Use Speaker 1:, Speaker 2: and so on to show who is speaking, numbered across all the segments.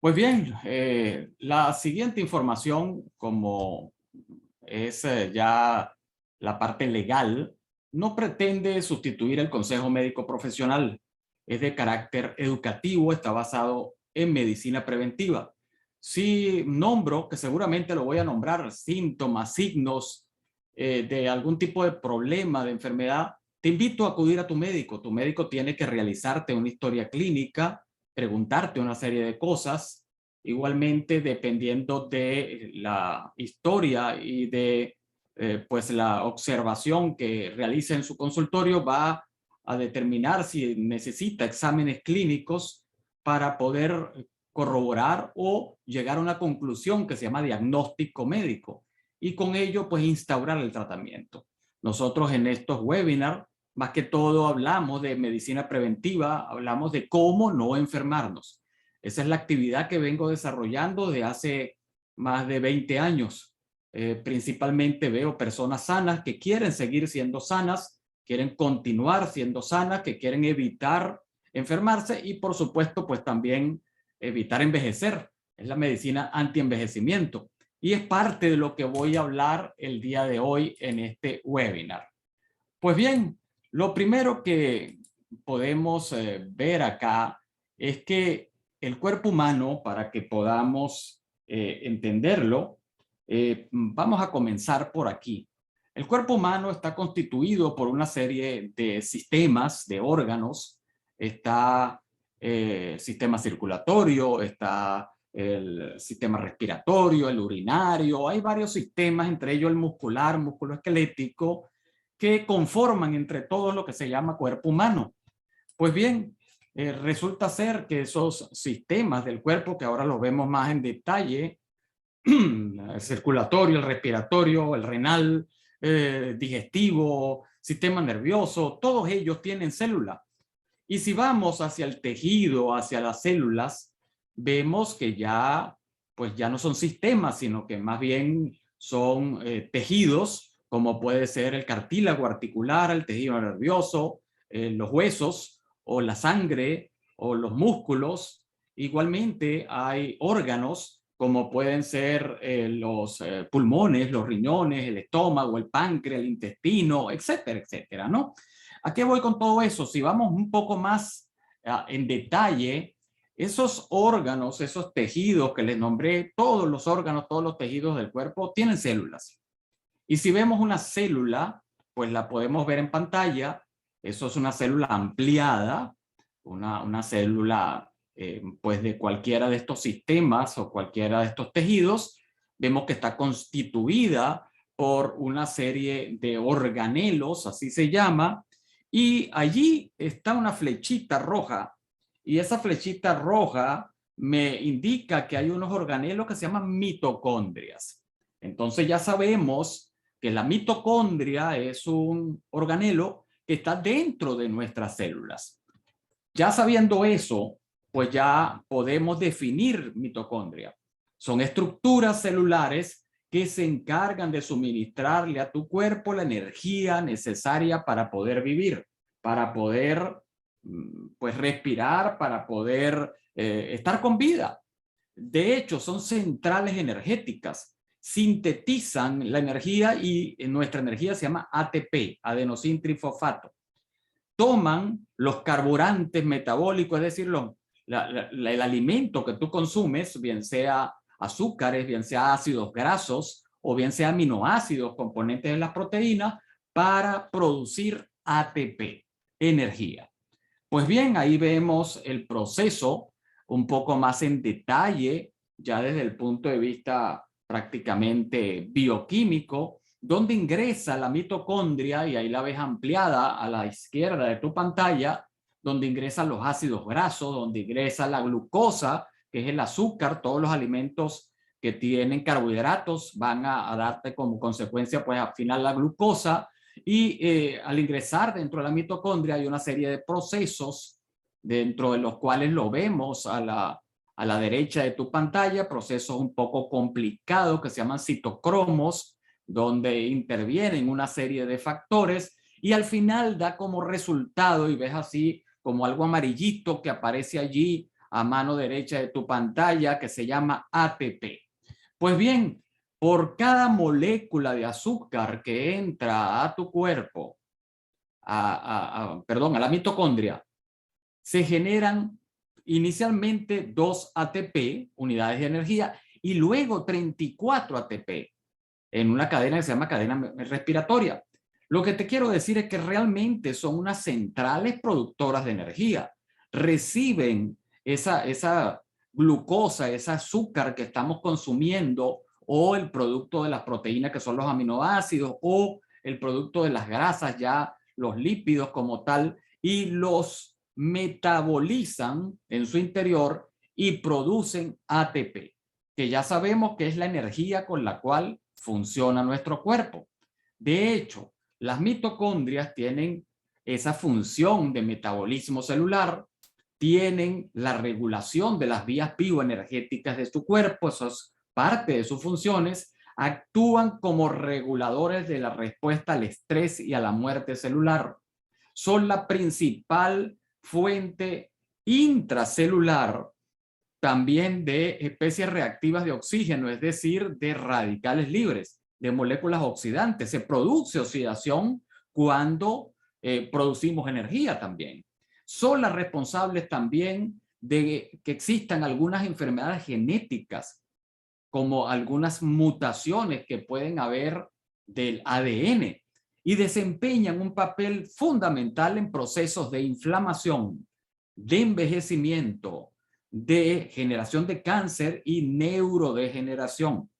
Speaker 1: Pues bien, la siguiente información, como es ya la parte legal, no pretende sustituir el consejo médico profesional. Es de carácter educativo, está basado en medicina preventiva. Si nombro, que seguramente lo voy a nombrar, síntomas, signos de algún tipo de problema, de enfermedad, te invito a acudir a tu médico. Tu médico tiene que realizarte una historia clínica, preguntarte una serie de cosas. Igualmente, dependiendo de la historia y de pues la observación que realice en su consultorio, va a determinar si necesita exámenes clínicos para poder corroborar o llegar a una conclusión que se llama diagnóstico médico y con ello pues instaurar el tratamiento. Nosotros en estos webinars más que todo hablamos de medicina preventiva, hablamos de cómo no enfermarnos. Esa es la actividad que vengo desarrollando de hace más de 20 años. Principalmente veo personas sanas que quieren seguir siendo sanas, quieren continuar siendo sanas, que quieren evitar enfermarse y por supuesto pues también evitar envejecer. Es la medicina anti-envejecimiento y es parte de lo que voy a hablar el día de hoy en este webinar. Pues bien, lo primero que podemos ver acá es que el cuerpo humano, para que podamos entenderlo, vamos a comenzar por aquí. El cuerpo humano está constituido por una serie de sistemas, de órganos. Está el sistema circulatorio, está el sistema respiratorio, el urinario. Hay varios sistemas, entre ellos el muscular, músculo esquelético, que conforman entre todos lo que se llama cuerpo humano. Pues bien, resulta ser que esos sistemas del cuerpo, que ahora los vemos más en detalle, el circulatorio, el respiratorio, el renal, digestivo, sistema nervioso, todos ellos tienen células. Y si vamos hacia el tejido, hacia las células, vemos que ya, pues ya no son sistemas, sino que más bien son tejidos, como puede ser el cartílago articular, el tejido nervioso, los huesos o la sangre o los músculos. Igualmente hay órganos como pueden ser los pulmones, los riñones, el estómago, el páncreas, el intestino, etcétera, etcétera, ¿no? ¿A qué voy con todo eso? Si vamos un poco más en detalle, esos órganos, esos tejidos que les nombré, todos los órganos, todos los tejidos del cuerpo tienen células. Y si vemos una célula, pues la podemos ver en pantalla. Eso es una célula ampliada, una célula pues de cualquiera de estos sistemas o cualquiera de estos tejidos. Vemos que está constituida por una serie de organelos, así se llama, y allí está una flechita roja, y esa flechita roja me indica que hay unos organelos que se llaman mitocondrias. Entonces ya sabemos que la mitocondria es un organelo que está dentro de nuestras células. Ya sabiendo eso, pues ya podemos definir mitocondria. Son estructuras celulares que se encargan de suministrarle a tu cuerpo la energía necesaria para poder vivir, para poder pues respirar, para poder estar con vida. De hecho, son centrales energéticas, sintetizan la energía y nuestra energía se llama ATP, adenosín trifosfato. Toman los carburantes metabólicos, es decir, el alimento que tú consumes, bien sea azúcares, bien sea ácidos grasos o bien sea aminoácidos, componentes de las proteínas, para producir ATP, energía. Pues bien, ahí vemos el proceso un poco más en detalle, ya desde el punto de vista prácticamente bioquímico, donde ingresa la mitocondria, y ahí la ves ampliada a la izquierda de tu pantalla, donde ingresan los ácidos grasos, donde ingresa la glucosa, que es el azúcar. Todos los alimentos que tienen carbohidratos van a darte como consecuencia, pues al final, la glucosa. Y al ingresar dentro de la mitocondria hay una serie de procesos dentro de los cuales lo vemos a la derecha de tu pantalla, procesos un poco complicados que se llaman citocromos, donde intervienen una serie de factores y al final da como resultado, y ves así como algo amarillito que aparece allí a mano derecha de tu pantalla que se llama ATP. Pues bien, por cada molécula de azúcar que entra a tu cuerpo, perdón, a la mitocondria, se generan inicialmente 2 ATP, unidades de energía, y luego 34 ATP en una cadena que se llama cadena respiratoria. Lo que te quiero decir es que realmente son unas centrales productoras de energía. Reciben esa glucosa, ese azúcar que estamos consumiendo, o el producto de las proteínas que son los aminoácidos, o el producto de las grasas, ya los lípidos como tal, y los metabolizan en su interior y producen ATP, que ya sabemos que es la energía con la cual funciona nuestro cuerpo. De hecho, las mitocondrias tienen esa función de metabolismo celular, tienen la regulación de las vías bioenergéticas de tu cuerpo, eso es parte de sus funciones, actúan como reguladores de la respuesta al estrés y a la muerte celular. Son la principal fuente intracelular también de especies reactivas de oxígeno, es decir, de radicales libres, de moléculas oxidantes. Se produce oxidación cuando producimos energía también. Son las responsables también de que existan algunas enfermedades genéticas, como algunas mutaciones que pueden haber del ADN, y desempeñan un papel fundamental en procesos de inflamación, de envejecimiento, de generación de cáncer y neurodegeneración.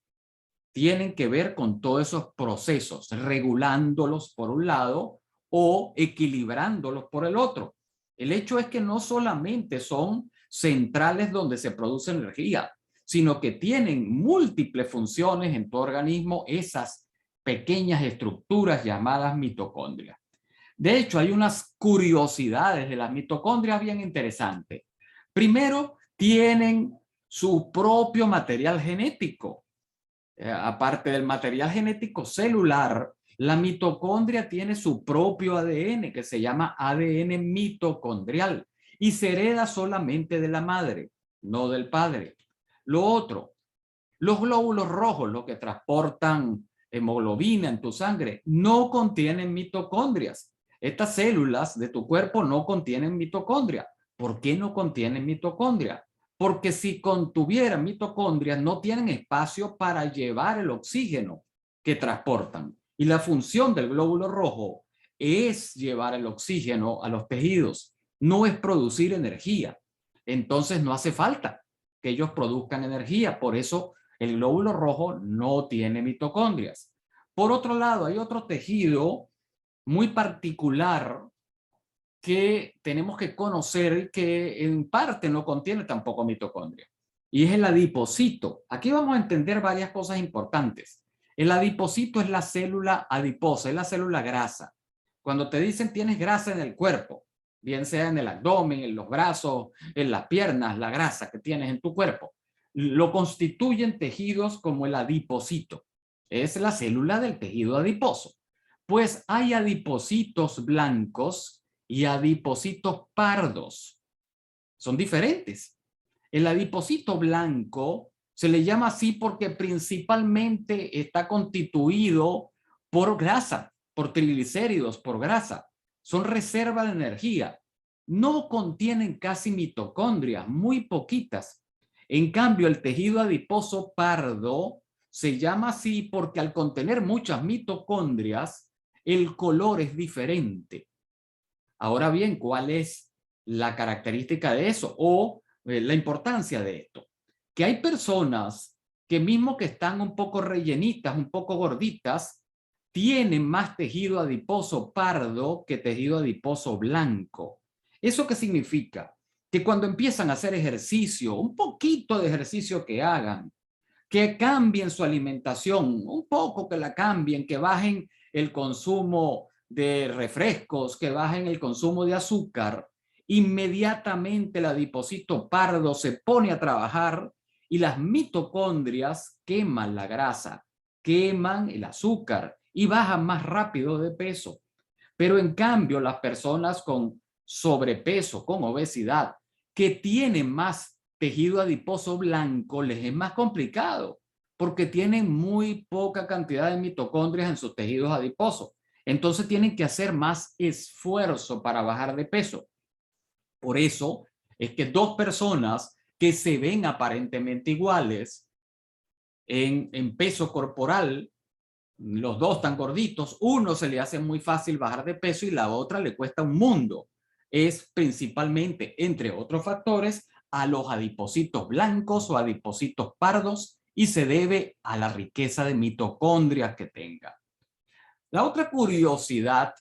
Speaker 1: Tienen que ver con todos esos procesos, regulándolos por un lado o equilibrándolos por el otro. El hecho es que no solamente son centrales donde se produce energía, sino que tienen múltiples funciones en tu organismo, esas pequeñas estructuras llamadas mitocondrias. De hecho, hay unas curiosidades de las mitocondrias bien interesantes. Primero, tienen su propio material genético. Aparte del material genético celular, la mitocondria tiene su propio ADN que se llama ADN mitocondrial y se hereda solamente de la madre, no del padre. Lo otro, los glóbulos rojos, los que transportan hemoglobina en tu sangre, no contienen mitocondrias. Estas células de tu cuerpo no contienen mitocondria. ¿Por qué no contienen mitocondria? Porque si contuvieran mitocondrias, no tienen espacio para llevar el oxígeno que transportan. Y la función del glóbulo rojo es llevar el oxígeno a los tejidos, no es producir energía. Entonces no hace falta que ellos produzcan energía. Por eso el glóbulo rojo no tiene mitocondrias. Por otro lado, hay otro tejido muy particular que tenemos que conocer, que en parte no contiene tampoco mitocondria, y es el adipocito. Aquí vamos a entender varias cosas importantes. El adipocito es la célula adiposa, es la célula grasa. Cuando te dicen tienes grasa en el cuerpo, bien sea en el abdomen, en los brazos, en las piernas, la grasa que tienes en tu cuerpo, lo constituyen tejidos como el adipocito. Es la célula del tejido adiposo. Pues hay adipocitos blancos y adipocitos pardos. Son diferentes. El adipocito blanco se le llama así porque principalmente está constituido por grasa, por triglicéridos, por grasa. Son reserva de energía. No contienen casi mitocondrias, muy poquitas. En cambio, el tejido adiposo pardo se llama así porque al contener muchas mitocondrias, el color es diferente. Ahora bien, ¿cuál es la característica de eso o la importancia de esto? Que hay personas que mismo que están un poco rellenitas, un poco gorditas, tienen más tejido adiposo pardo que tejido adiposo blanco. ¿Eso qué significa? Que cuando empiezan a hacer ejercicio, un poquito de ejercicio que hagan, que cambien su alimentación, un poco que la cambien, que bajen el consumo de refrescos, que bajen el consumo de azúcar, inmediatamente el adipocito pardo se pone a trabajar y las mitocondrias queman la grasa, queman el azúcar y bajan más rápido de peso. Pero en cambio, las personas con sobrepeso, con obesidad, que tienen más tejido adiposo blanco les es más complicado porque tienen muy poca cantidad de mitocondrias en sus tejidos adiposos. Entonces tienen que hacer más esfuerzo para bajar de peso. Por eso es que dos personas que se ven aparentemente iguales en peso corporal, los dos tan gorditos, uno se le hace muy fácil bajar de peso y la otra le cuesta un mundo. Es principalmente, entre otros factores, a los adipocitos blancos o adipocitos pardos y se debe a la riqueza de mitocondrias que tenga. La otra curiosidad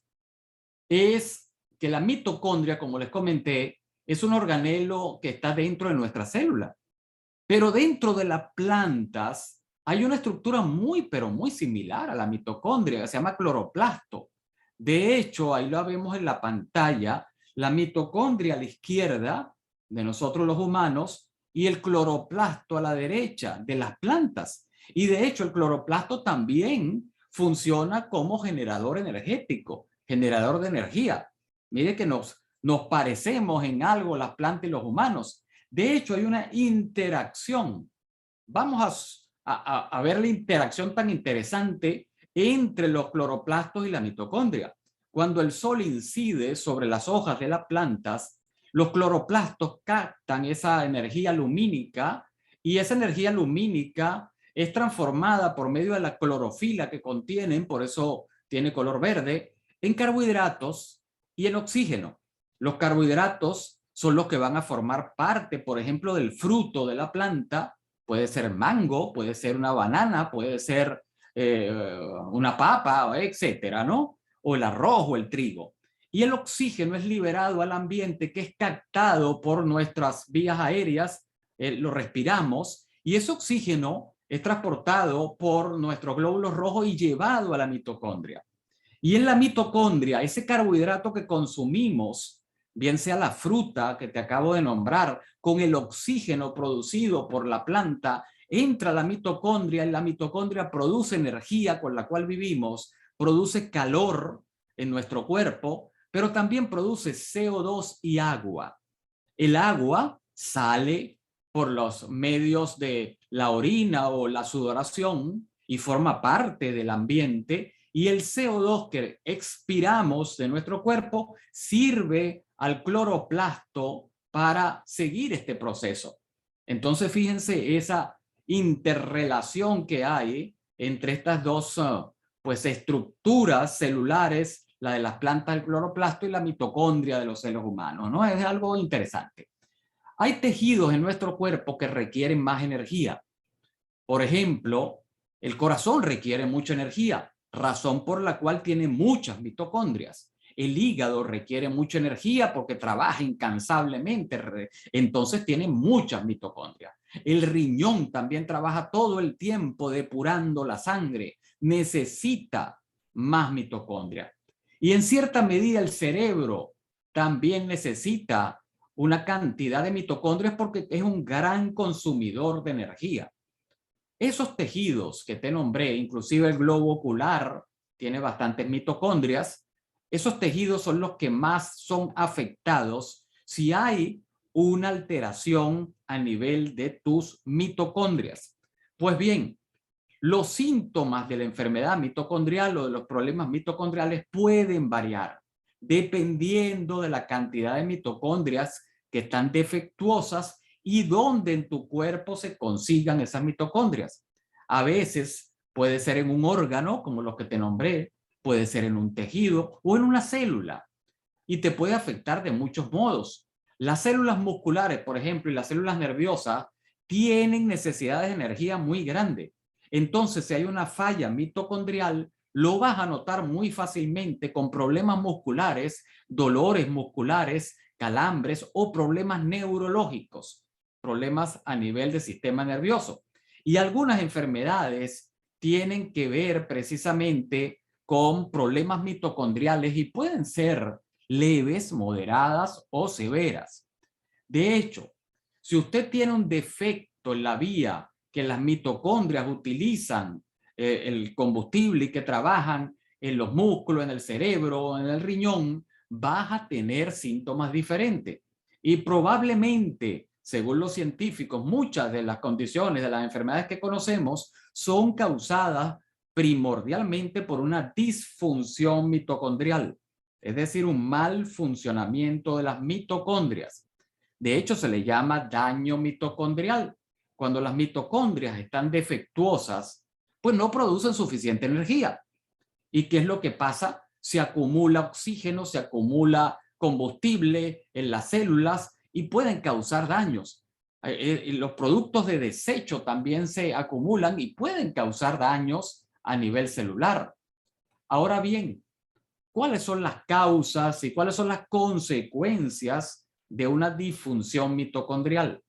Speaker 1: es que la mitocondria, como les comenté, es un organelo que está dentro de nuestra célula. Pero dentro de las plantas hay una estructura muy, pero muy similar a la mitocondria, que se llama cloroplasto. De hecho, ahí lo vemos en la pantalla, la mitocondria a la izquierda de nosotros los humanos y el cloroplasto a la derecha de las plantas. Y de hecho, el cloroplasto también funciona como generador energético, generador de energía. Mire que nos parecemos en algo las plantas y los humanos. De hecho, hay una interacción. Vamos a ver la interacción tan interesante entre los cloroplastos y la mitocondria. Cuando el sol incide sobre las hojas de las plantas, los cloroplastos captan esa energía lumínica y esa energía lumínica es transformada por medio de la clorofila que contienen, por eso tiene color verde, en carbohidratos y en oxígeno. Los carbohidratos son los que van a formar parte, por ejemplo, del fruto de la planta. Puede ser mango, puede ser una banana, puede ser una papa, etcétera, ¿no? O el arroz o el trigo. Y el oxígeno es liberado al ambiente, que es captado por nuestras vías aéreas, lo respiramos, y ese oxígeno es transportado por nuestros glóbulos rojos y llevado a la mitocondria. Y en la mitocondria, ese carbohidrato que consumimos, bien sea la fruta que te acabo de nombrar, con el oxígeno producido por la planta, entra a la mitocondria y la mitocondria produce energía con la cual vivimos, produce calor en nuestro cuerpo, pero también produce CO2 y agua. El agua sale por los medios de la orina o la sudoración y forma parte del ambiente, y el CO2 que expiramos de nuestro cuerpo sirve al cloroplasto para seguir este proceso. Entonces, fíjense esa interrelación que hay entre estas dos pues, estructuras celulares, la de las plantas del cloroplasto y la mitocondria de los seres humanos, ¿no? Es algo interesante. Hay tejidos en nuestro cuerpo que requieren más energía. Por ejemplo, el corazón requiere mucha energía, razón por la cual tiene muchas mitocondrias. El hígado requiere mucha energía porque trabaja incansablemente, entonces tiene muchas mitocondrias. El riñón también trabaja todo el tiempo depurando la sangre, necesita más mitocondrias. Y en cierta medida el cerebro también necesita una cantidad de mitocondrias porque es un gran consumidor de energía. Esos tejidos que te nombré, inclusive el globo ocular, tiene bastantes mitocondrias. Esos tejidos son los que más son afectados si hay una alteración a nivel de tus mitocondrias. Pues bien, los síntomas de la enfermedad mitocondrial o de los problemas mitocondriales pueden variar dependiendo de la cantidad de mitocondrias que están defectuosas y dónde en tu cuerpo se consigan esas mitocondrias. A veces puede ser en un órgano, como los que te nombré, puede ser en un tejido o en una célula, y te puede afectar de muchos modos. Las células musculares, por ejemplo, y las células nerviosas tienen necesidades de energía muy grande. Entonces, si hay una falla mitocondrial, lo vas a notar muy fácilmente con problemas musculares, dolores musculares, calambres o problemas neurológicos, problemas a nivel del sistema nervioso. Y algunas enfermedades tienen que ver precisamente con problemas mitocondriales y pueden ser leves, moderadas o severas. De hecho, si usted tiene un defecto en la vía que las mitocondrias utilizan el combustible y que trabajan en los músculos, en el cerebro, en el riñón, vas a tener síntomas diferentes. Y probablemente, según los científicos, muchas de las condiciones de las enfermedades que conocemos son causadas primordialmente por una disfunción mitocondrial, es decir, un mal funcionamiento de las mitocondrias. De hecho, se le llama daño mitocondrial. Cuando las mitocondrias están defectuosas, pues no producen suficiente energía. ¿Y qué es lo que pasa? Se acumula oxígeno, se acumula combustible en las células y pueden causar daños. Los productos de desecho también se acumulan y pueden causar daños a nivel celular. Ahora bien, ¿cuáles son las causas y cuáles son las consecuencias de una disfunción mitocondrial?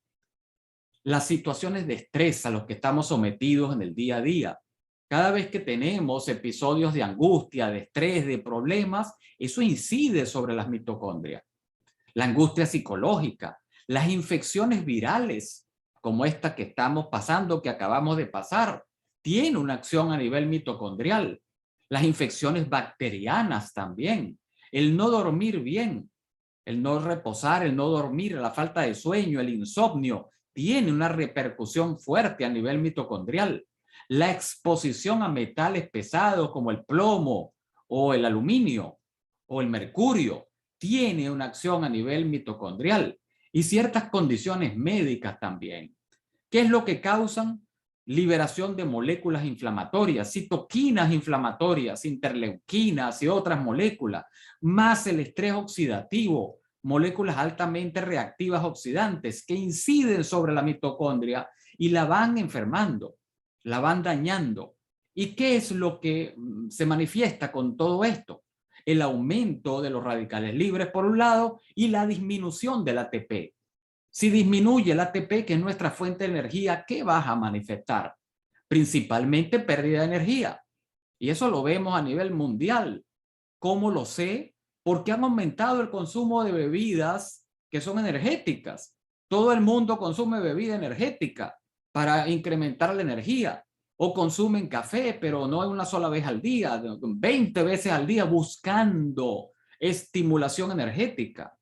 Speaker 1: Las situaciones de estrés a los que estamos sometidos en el día a día. Cada vez que tenemos episodios de angustia, de estrés, de problemas, eso incide sobre las mitocondrias. La angustia psicológica, las infecciones virales, como esta que estamos pasando, que acabamos de pasar, tiene una acción a nivel mitocondrial. Las infecciones bacterianas también. El no dormir bien, el no reposar, el no dormir, la falta de sueño, el insomnio, tiene una repercusión fuerte a nivel mitocondrial. La exposición a metales pesados como el plomo o el aluminio o el mercurio tiene una acción a nivel mitocondrial y ciertas condiciones médicas también. ¿Qué es lo que causan? Liberación de moléculas inflamatorias, citoquinas inflamatorias, interleuquinas y otras moléculas, más el estrés oxidativo, moléculas altamente reactivas oxidantes que inciden sobre la mitocondria y la van enfermando, la van dañando. ¿Y qué es lo que se manifiesta con todo esto? El aumento de los radicales libres por un lado y la disminución del ATP. Si disminuye el ATP, que es nuestra fuente de energía, ¿qué vas a manifestar? Principalmente pérdida de energía. Y eso lo vemos a nivel mundial. ¿Cómo lo sé? Porque han aumentado el consumo de bebidas que son energéticas. Todo el mundo consume bebida energética para incrementar la energía. O consumen café, pero no una sola vez al día, 20 veces al día buscando estimulación energética.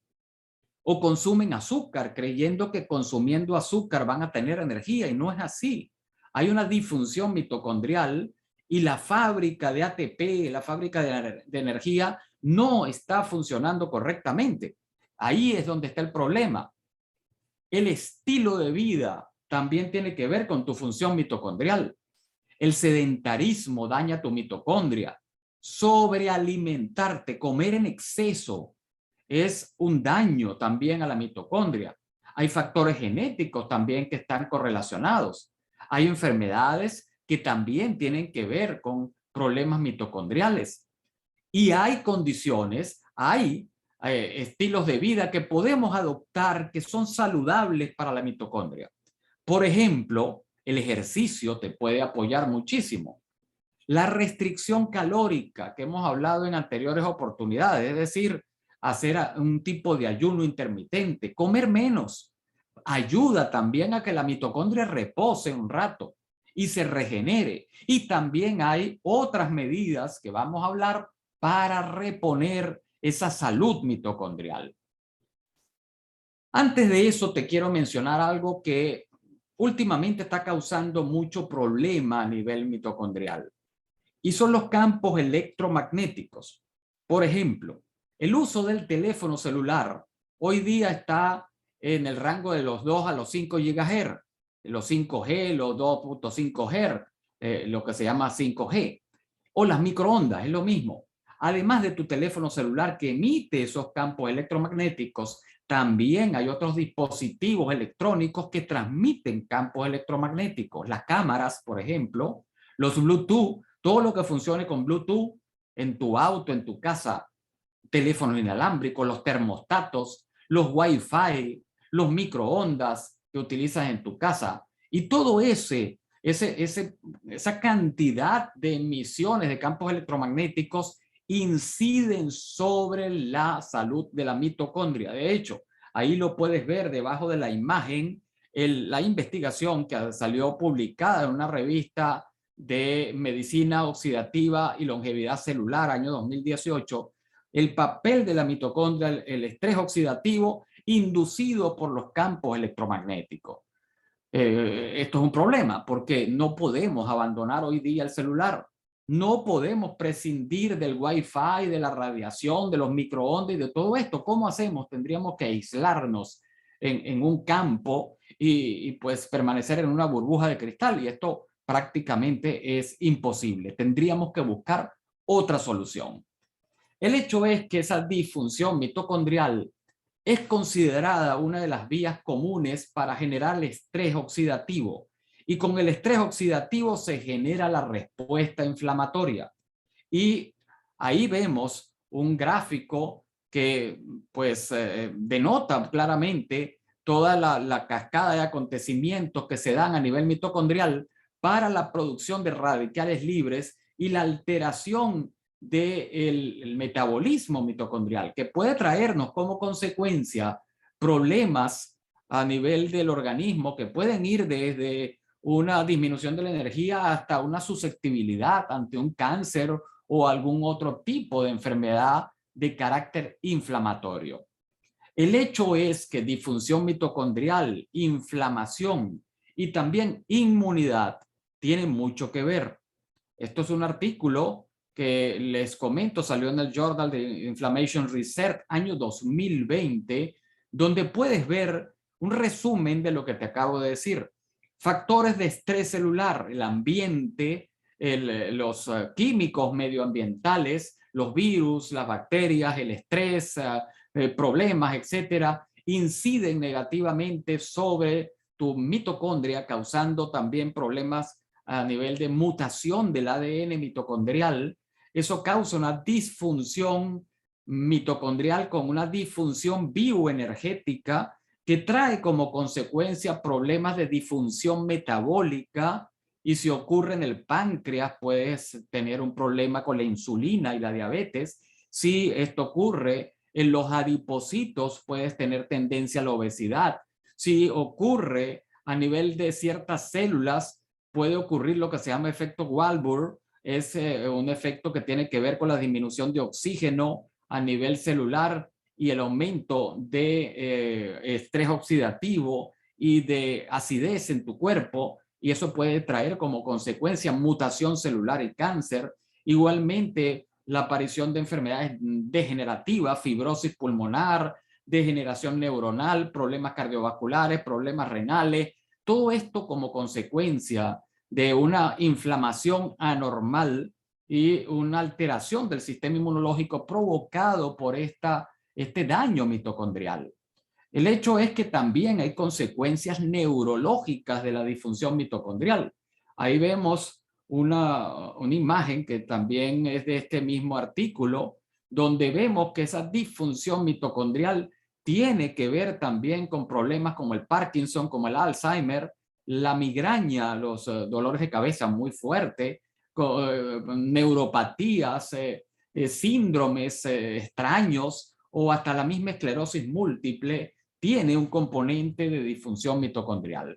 Speaker 1: O consumen azúcar creyendo que consumiendo azúcar van a tener energía y no es así. Hay una disfunción mitocondrial y la fábrica de ATP, la fábrica de energía, no está funcionando correctamente. Ahí es donde está el problema. El estilo de vida también tiene que ver con tu función mitocondrial. El sedentarismo daña tu mitocondria. Sobrealimentarte, comer en exceso, es un daño también a la mitocondria. Hay factores genéticos también que están correlacionados. Hay enfermedades que también tienen que ver con problemas mitocondriales. Y hay condiciones, hay estilos de vida que podemos adoptar que son saludables para la mitocondria. Por ejemplo, el ejercicio te puede apoyar muchísimo. La restricción calórica que hemos hablado en anteriores oportunidades, es decir, hacer un tipo de ayuno intermitente, comer menos, ayuda también a que la mitocondria repose un rato y se regenere. Y también hay otras medidas que vamos a hablar para reponer esa salud mitocondrial. Antes de eso, te quiero mencionar algo que últimamente está causando mucho problema a nivel mitocondrial. Y son los campos electromagnéticos. Por ejemplo, el uso del teléfono celular hoy día está en el rango de los 2 a los 5 GHz, los 5G, los 2.5 Hz, lo que se llama 5G, o las microondas, es lo mismo. Además de tu teléfono celular que emite esos campos electromagnéticos, también hay otros dispositivos electrónicos que transmiten campos electromagnéticos. Las cámaras, por ejemplo, los Bluetooth, todo lo que funcione con Bluetooth en tu auto, en tu casa, teléfonos inalámbricos, los termostatos, los Wi-Fi, los microondas que utilizas en tu casa y todo esa cantidad de emisiones de campos electromagnéticos inciden sobre la salud de la mitocondria. De hecho, ahí lo puedes ver debajo de la imagen, la investigación que salió publicada en una revista de medicina oxidativa y longevidad celular, año 2018, el papel de la mitocondria, el estrés oxidativo inducido por los campos electromagnéticos. Esto es un problema porque no podemos abandonar hoy día el celular. No podemos prescindir del Wi-Fi, de la radiación, de los microondas y de todo esto. ¿Cómo hacemos? Tendríamos que aislarnos en un campo y pues permanecer en una burbuja de cristal, y esto prácticamente es imposible. Tendríamos que buscar otra solución. El hecho es que esa disfunción mitocondrial es considerada una de las vías comunes para generar el estrés oxidativo, y con el estrés oxidativo se genera la respuesta inflamatoria. Y ahí vemos un gráfico que pues denota claramente toda la cascada de acontecimientos que se dan a nivel mitocondrial para la producción de radicales libres y la alteración del metabolismo mitocondrial, que puede traernos como consecuencia problemas a nivel del organismo que pueden ir desde una disminución de la energía hasta una susceptibilidad ante un cáncer o algún otro tipo de enfermedad de carácter inflamatorio. El hecho es que disfunción mitocondrial, inflamación y también inmunidad tienen mucho que ver. Esto es un artículo que les comento, salió en el Journal de Inflammation Research, año 2020, donde puedes ver un resumen de lo que te acabo de decir. Factores de estrés celular, el ambiente, los químicos medioambientales, los virus, las bacterias, el estrés, problemas, etcétera, inciden negativamente sobre tu mitocondria, causando también problemas a nivel de mutación del ADN mitocondrial. Eso causa una disfunción mitocondrial con una disfunción bioenergética que trae como consecuencia problemas de disfunción metabólica, y si ocurre en el páncreas puedes tener un problema con la insulina y la diabetes. Si esto ocurre en los adipocitos puedes tener tendencia a la obesidad. Si ocurre a nivel de ciertas células puede ocurrir lo que se llama efecto Warburg. Es un efecto que tiene que ver con la disminución de oxígeno a nivel celular y el aumento de estrés oxidativo y de acidez en tu cuerpo, y eso puede traer como consecuencia mutación celular y cáncer. Igualmente, la aparición de enfermedades degenerativas, fibrosis pulmonar, degeneración neuronal, problemas cardiovasculares, problemas renales, todo esto como consecuencia de una inflamación anormal y una alteración del sistema inmunológico provocado por este daño mitocondrial. El hecho es que también hay consecuencias neurológicas de la disfunción mitocondrial. Ahí vemos una imagen que también es de este mismo artículo, donde vemos que esa disfunción mitocondrial tiene que ver también con problemas como el Parkinson, como el Alzheimer, la migraña, los dolores de cabeza muy fuertes, neuropatías, síndromes extraños o hasta la misma esclerosis múltiple tiene un componente de disfunción mitocondrial.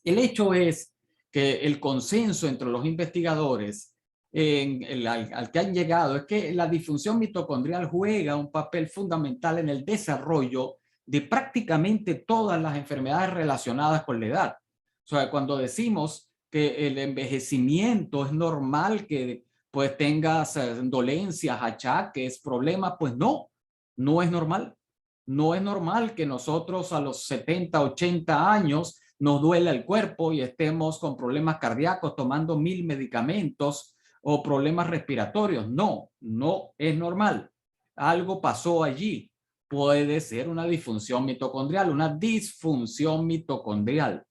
Speaker 1: El hecho es que el consenso entre los investigadores al que han llegado es que la disfunción mitocondrial juega un papel fundamental en el desarrollo de prácticamente todas las enfermedades relacionadas con la edad. O sea, cuando decimos que el envejecimiento es normal que pues tengas dolencias, achaques, problemas, pues no, no es normal. No es normal que nosotros a los 70, 80 años nos duela el cuerpo y estemos con problemas cardíacos tomando 1000 medicamentos o problemas respiratorios. No, no es normal. Algo pasó allí. Puede ser una disfunción mitocondrial, una disfunción mitocondrial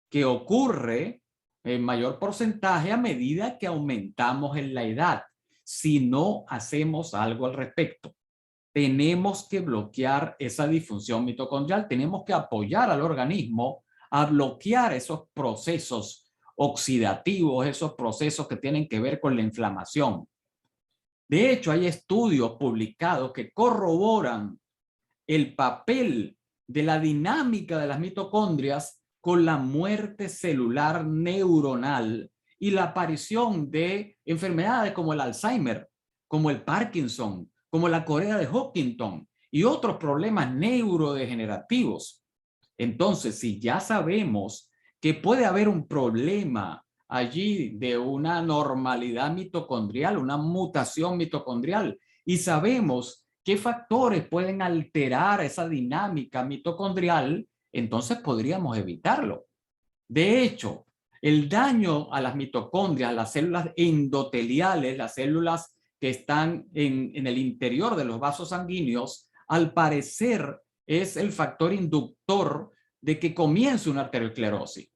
Speaker 1: que ocurre en mayor porcentaje a medida que aumentamos en la edad, si no hacemos algo al respecto. Tenemos que bloquear esa disfunción mitocondrial, tenemos que apoyar al organismo a bloquear esos procesos oxidativos, esos procesos que tienen que ver con la inflamación. De hecho, hay estudios publicados que corroboran el papel de la dinámica de las mitocondrias con la muerte celular neuronal y la aparición de enfermedades como el Alzheimer, como el Parkinson, como la corea de Huntington y otros problemas neurodegenerativos. Entonces, si ya sabemos que puede haber un problema allí de una normalidad mitocondrial, una mutación mitocondrial, y sabemos qué factores pueden alterar esa dinámica mitocondrial, entonces podríamos evitarlo. De hecho, el daño a las mitocondrias, las células endoteliales, las células que están en el interior de los vasos sanguíneos, al parecer es el factor inductor de que comience una arteriosclerosis.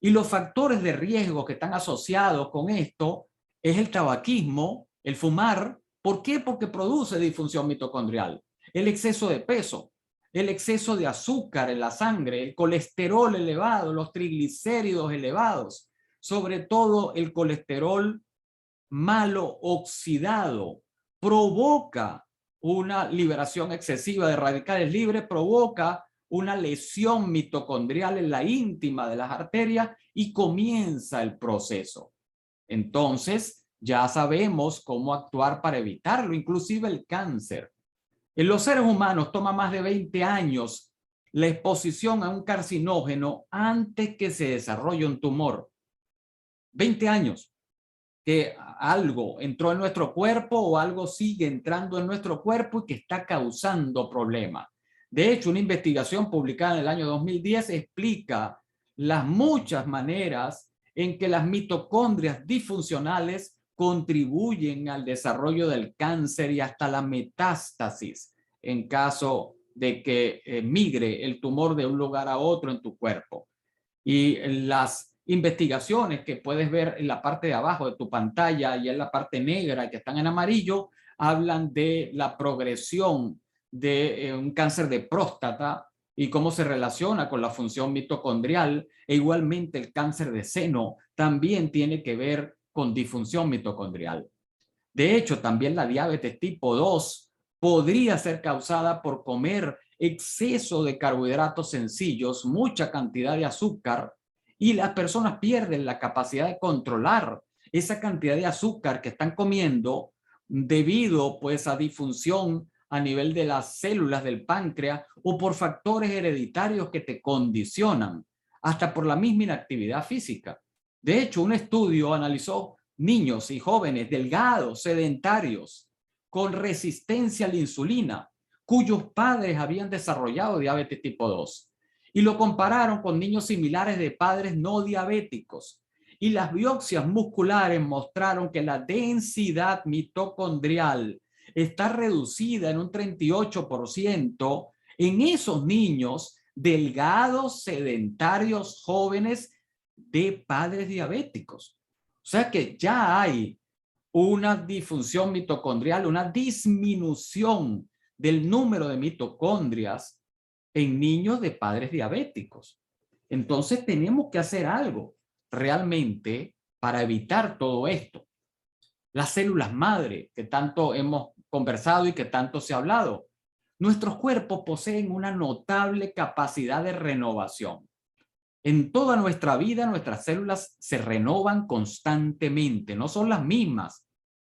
Speaker 1: Y los factores de riesgo que están asociados con esto es el tabaquismo, el fumar. ¿Por qué? Porque produce disfunción mitocondrial. El exceso de peso, el exceso de azúcar en la sangre, el colesterol elevado, los triglicéridos elevados, sobre todo el colesterol malo oxidado, provoca una liberación excesiva de radicales libres, provoca una lesión mitocondrial en la íntima de las arterias y comienza el proceso. Entonces, ya sabemos cómo actuar para evitarlo, inclusive el cáncer. En los seres humanos toma más de 20 años la exposición a un carcinógeno antes que se desarrolle un tumor. 20 años que algo entró en nuestro cuerpo o algo sigue entrando en nuestro cuerpo y que está causando problemas. De hecho, una investigación publicada en el año 2010 explica las muchas maneras en que las mitocondrias disfuncionales contribuyen al desarrollo del cáncer y hasta la metástasis en caso de que migre el tumor de un lugar a otro en tu cuerpo. Y las investigaciones que puedes ver en la parte de abajo de tu pantalla y en la parte negra que están en amarillo hablan de la progresión de un cáncer de próstata y cómo se relaciona con la función mitocondrial, e igualmente el cáncer de seno también tiene que ver con disfunción mitocondrial. De hecho, también la diabetes tipo 2 podría ser causada por comer exceso de carbohidratos sencillos, mucha cantidad de azúcar, y las personas pierden la capacidad de controlar esa cantidad de azúcar que están comiendo debido pues a disfunción a nivel de las células del páncreas o por factores hereditarios que te condicionan, hasta por la misma inactividad física. De hecho, un estudio analizó niños y jóvenes delgados, sedentarios, con resistencia a la insulina, cuyos padres habían desarrollado diabetes tipo 2. Y lo compararon con niños similares de padres no diabéticos. Y las biopsias musculares mostraron que la densidad mitocondrial está reducida en un 38% en esos niños delgados, sedentarios, jóvenes de padres diabéticos. O sea que ya hay una disfunción mitocondrial, una disminución del número de mitocondrias en niños de padres diabéticos. Entonces tenemos que hacer algo realmente para evitar todo esto. Las células madre que tanto hemos conversado y que tanto se ha hablado. Nuestros cuerpos poseen una notable capacidad de renovación. En toda nuestra vida, nuestras células se renovan constantemente, no son las mismas.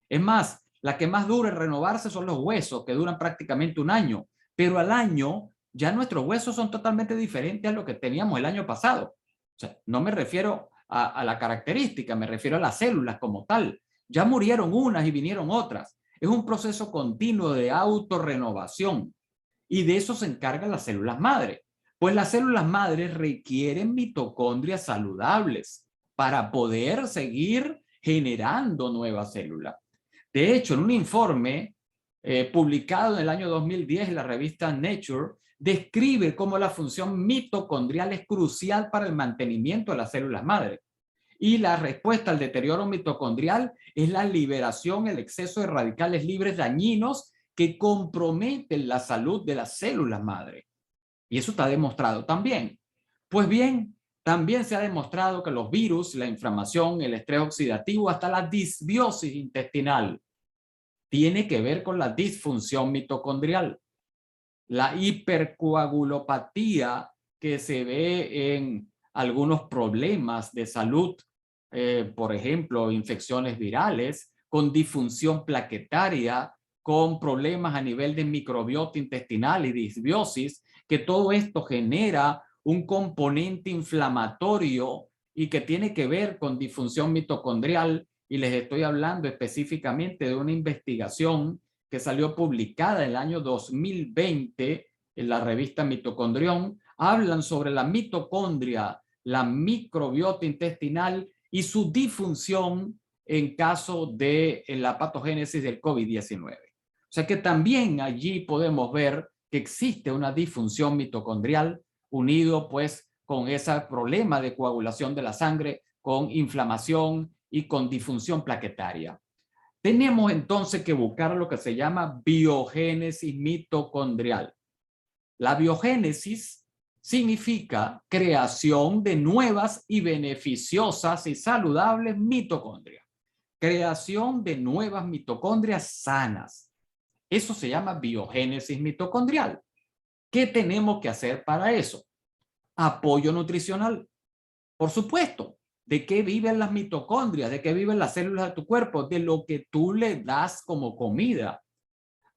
Speaker 1: Es más, la que más dura en renovarse son los huesos, que duran prácticamente un año, pero al año ya nuestros huesos son totalmente diferentes a lo que teníamos el año pasado. O sea, no me refiero a la característica, me refiero a las células como tal. Ya murieron unas y vinieron otras. Es un proceso continuo de autorrenovación y de eso se encargan las células madre. Pues las células madres requieren mitocondrias saludables para poder seguir generando nuevas células. De hecho, en un informe publicado en el año 2010 en la revista Nature, describe cómo la función mitocondrial es crucial para el mantenimiento de las células madre. Y la respuesta al deterioro mitocondrial es la liberación, el exceso de radicales libres dañinos que comprometen la salud de las células madre. Y eso está demostrado también. Pues bien, también se ha demostrado que los virus, la inflamación, el estrés oxidativo, hasta la disbiosis intestinal, tiene que ver con la disfunción mitocondrial. La hipercoagulopatía que se ve en algunos problemas de salud, por ejemplo, infecciones virales, con disfunción plaquetaria, con problemas a nivel de microbiota intestinal y disbiosis, que todo esto genera un componente inflamatorio y que tiene que ver con disfunción mitocondrial. Y les estoy hablando específicamente de una investigación que salió publicada en el año 2020 en la revista Mitocondrión. Hablan sobre la mitocondria, la microbiota intestinal y su disfunción en caso de la patogénesis del COVID-19. O sea que también allí podemos ver que existe una disfunción mitocondrial unido pues con ese problema de coagulación de la sangre, con inflamación y con disfunción plaquetaria. Tenemos entonces que buscar lo que se llama biogénesis mitocondrial. La biogénesis significa creación de nuevas y beneficiosas y saludables mitocondrias. Creación de nuevas mitocondrias sanas. Eso se llama biogénesis mitocondrial. ¿Qué tenemos que hacer para eso? Apoyo nutricional. Por supuesto, ¿de qué viven las mitocondrias? ¿De qué viven las células de tu cuerpo? De lo que tú le das como comida.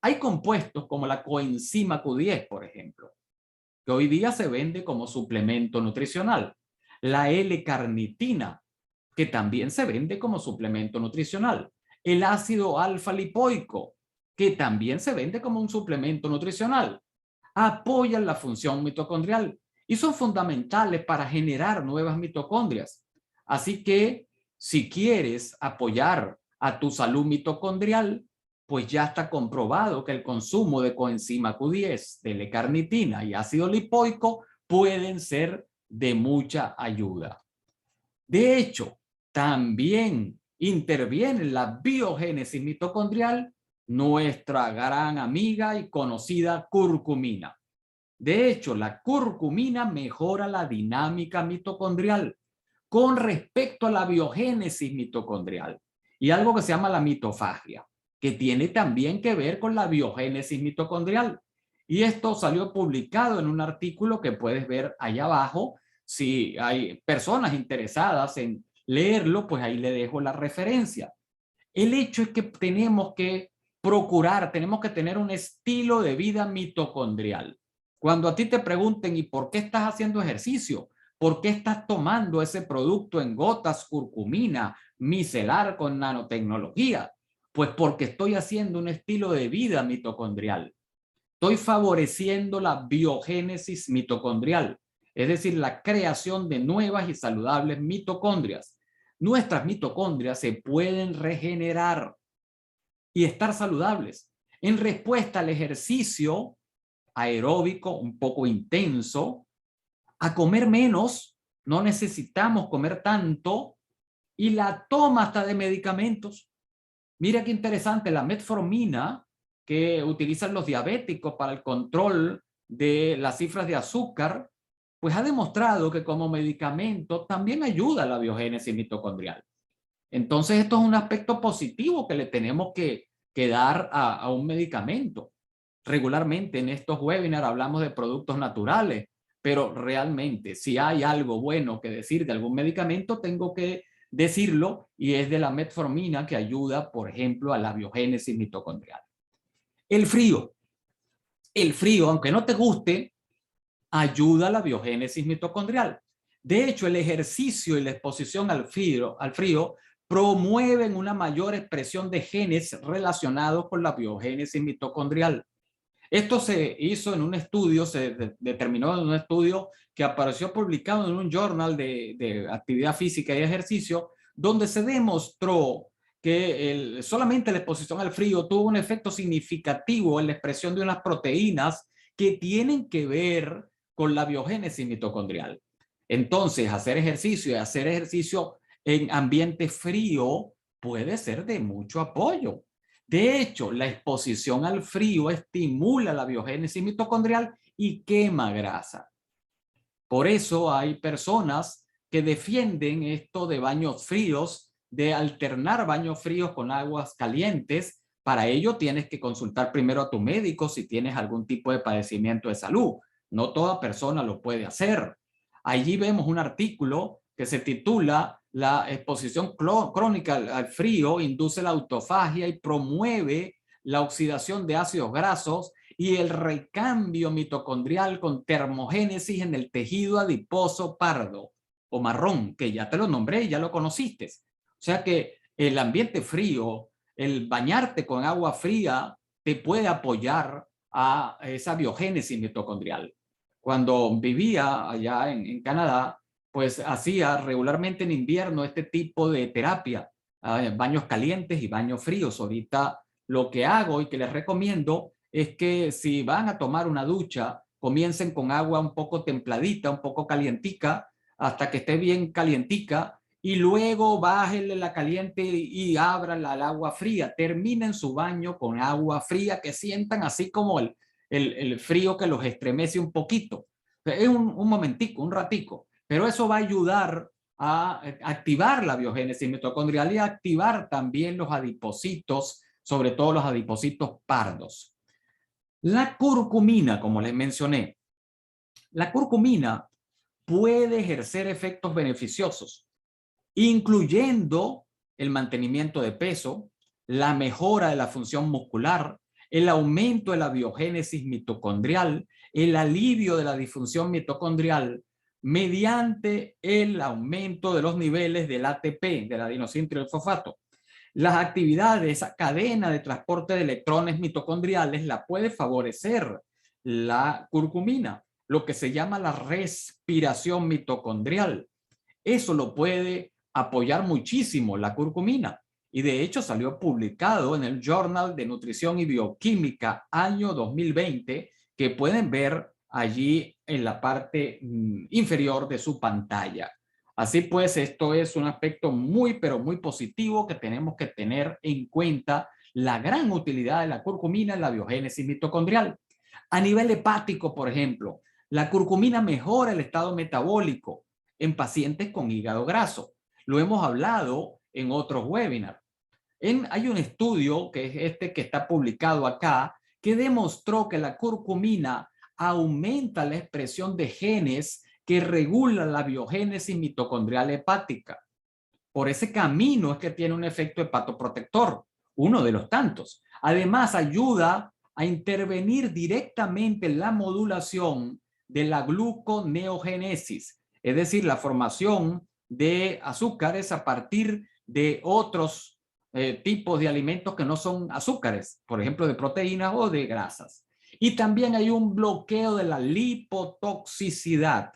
Speaker 1: Hay compuestos como la coenzima Q10, por ejemplo, que hoy día se vende como suplemento nutricional. La L-carnitina, que también se vende como suplemento nutricional. El ácido alfa lipoico, que también se vende como un suplemento nutricional. Apoyan la función mitocondrial y son fundamentales para generar nuevas mitocondrias. Así que si quieres apoyar a tu salud mitocondrial, pues ya está comprobado que el consumo de coenzima Q10, de L-carnitina y ácido lipoico pueden ser de mucha ayuda. De hecho, también interviene en la biogénesis mitocondrial nuestra gran amiga y conocida curcumina. De hecho, la curcumina mejora la dinámica mitocondrial con respecto a la biogénesis mitocondrial y algo que se llama la mitofagia, que tiene también que ver con la biogénesis mitocondrial. Y esto salió publicado en un artículo que puedes ver allá abajo. Si hay personas interesadas en leerlo, pues ahí le dejo la referencia. El hecho es que tenemos que procurar, tenemos que tener un estilo de vida mitocondrial. Cuando a ti te pregunten, ¿y por qué estás haciendo ejercicio? ¿Por qué estás tomando ese producto en gotas, curcumina, micelar con nanotecnología? Pues porque estoy haciendo un estilo de vida mitocondrial. Estoy favoreciendo la biogénesis mitocondrial, es decir, la creación de nuevas y saludables mitocondrias. Nuestras mitocondrias se pueden regenerar y estar saludables en respuesta al ejercicio aeróbico un poco intenso, a comer menos, no necesitamos comer tanto, y la toma hasta de medicamentos. Mira qué interesante, la metformina que utilizan los diabéticos para el control de las cifras de azúcar, pues ha demostrado que como medicamento también ayuda a la biogénesis mitocondrial. Entonces esto es un aspecto positivo que le tenemos que dar a un medicamento. Regularmente en estos webinars hablamos de productos naturales, pero realmente si hay algo bueno que decir de algún medicamento, tengo que decirlo, y es de la metformina, que ayuda, por ejemplo, a la biogénesis mitocondrial. El frío, aunque no te guste, ayuda a la biogénesis mitocondrial. De hecho, el ejercicio y la exposición al frío promueven una mayor expresión de genes relacionados con la biogénesis mitocondrial. Esto se hizo en un estudio, se determinó en un estudio que apareció publicado en un journal de actividad física y ejercicio, donde se demostró que solamente la exposición al frío tuvo un efecto significativo en la expresión de unas proteínas que tienen que ver con la biogénesis mitocondrial. Entonces, hacer ejercicio en ambiente frío puede ser de mucho apoyo. De hecho, la exposición al frío estimula la biogénesis mitocondrial y quema grasa. Por eso hay personas que defienden esto de baños fríos, de alternar baños fríos con aguas calientes. Para ello tienes que consultar primero a tu médico si tienes algún tipo de padecimiento de salud. No toda persona lo puede hacer. Allí vemos un artículo que se titula "La exposición crónica al frío induce la autofagia y promueve la oxidación de ácidos grasos y el recambio mitocondrial con termogénesis en el tejido adiposo pardo o marrón, que ya te lo nombré y ya lo conociste. O sea que el ambiente frío, el bañarte con agua fría, te puede apoyar a esa biogénesis mitocondrial. Cuando vivía allá en Canadá, pues hacía regularmente en invierno este tipo de terapia, baños calientes y baños fríos. Ahorita lo que hago y que les recomiendo es que si van a tomar una ducha, comiencen con agua un poco templadita, un poco calientica, hasta que esté bien calientica, y luego bájenle la caliente y abran al agua fría. Terminen su baño con agua fría, que sientan así como el frío que los estremece un poquito. Es un momentico, un ratico, pero eso va a ayudar a activar la biogénesis mitocondrial y a activar también los adipocitos, sobre todo los adipocitos pardos. La curcumina, como les mencioné, la curcumina puede ejercer efectos beneficiosos, incluyendo el mantenimiento de peso, la mejora de la función muscular, el aumento de la biogénesis mitocondrial, el alivio de la disfunción mitocondrial mediante el aumento de los niveles del ATP, del adenosín-trifosfato. Las actividades de esa cadena de transporte de electrones mitocondriales la puede favorecer la curcumina, lo que se llama la respiración mitocondrial. Eso lo puede apoyar muchísimo la curcumina. Y de hecho salió publicado en el Journal de Nutrición y Bioquímica año 2020, que pueden ver allí en la parte inferior de su pantalla. Así pues, esto es un aspecto muy, pero muy positivo que tenemos que tener en cuenta, la gran utilidad de la curcumina en la biogénesis mitocondrial. A nivel hepático, por ejemplo, la curcumina mejora el estado metabólico en pacientes con hígado graso. Lo hemos hablado en otros webinars. Hay un estudio, que es este que está publicado acá, que demostró que la curcumina aumenta la expresión de genes que regulan la biogénesis mitocondrial hepática. Por ese camino es que tiene un efecto hepatoprotector, uno de los tantos. Además, ayuda a intervenir directamente en la modulación de la gluconeogénesis, es decir, la formación de azúcares a partir de otros tipos de alimentos que no son azúcares, por ejemplo, de proteínas o de grasas. Y también hay un bloqueo de la lipotoxicidad.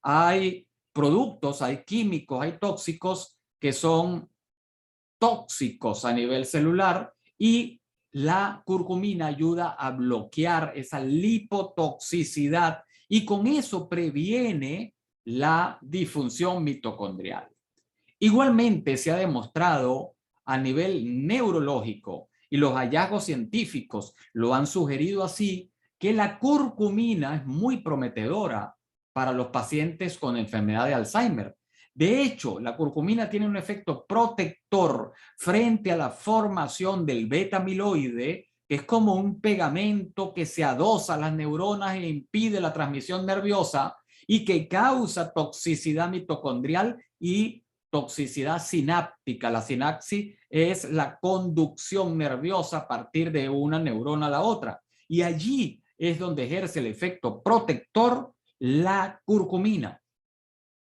Speaker 1: Hay productos, hay químicos, hay tóxicos que son tóxicos a nivel celular y la curcumina ayuda a bloquear esa lipotoxicidad y con eso previene la disfunción mitocondrial. Igualmente se ha demostrado a nivel neurológico y los hallazgos científicos lo han sugerido así, que la curcumina es muy prometedora para los pacientes con enfermedad de Alzheimer. De hecho, la curcumina tiene un efecto protector frente a la formación del beta-amiloide, que es como un pegamento que se adosa a las neuronas e impide la transmisión nerviosa y que causa toxicidad mitocondrial y toxicidad sináptica. La sinapsis es la conducción nerviosa a partir de una neurona a la otra. Y allí es donde ejerce el efecto protector la curcumina.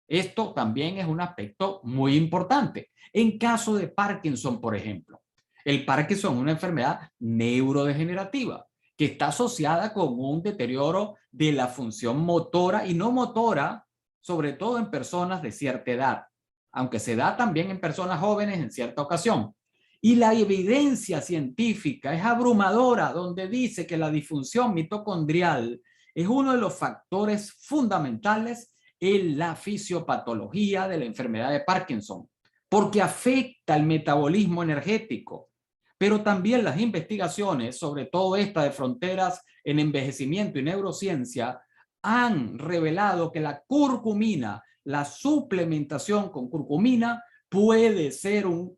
Speaker 1: Esto también es un aspecto muy importante. En caso de Parkinson, por ejemplo, el Parkinson es una enfermedad neurodegenerativa que está asociada con un deterioro de la función motora y no motora, sobre todo en personas de cierta edad, aunque se da también en personas jóvenes en cierta ocasión. Y la evidencia científica es abrumadora, donde dice que la disfunción mitocondrial es uno de los factores fundamentales en la fisiopatología de la enfermedad de Parkinson, porque afecta el metabolismo energético. Pero también las investigaciones, sobre todo esta de fronteras en envejecimiento y neurociencia, han revelado que la curcumina, la suplementación con curcumina, puede ser un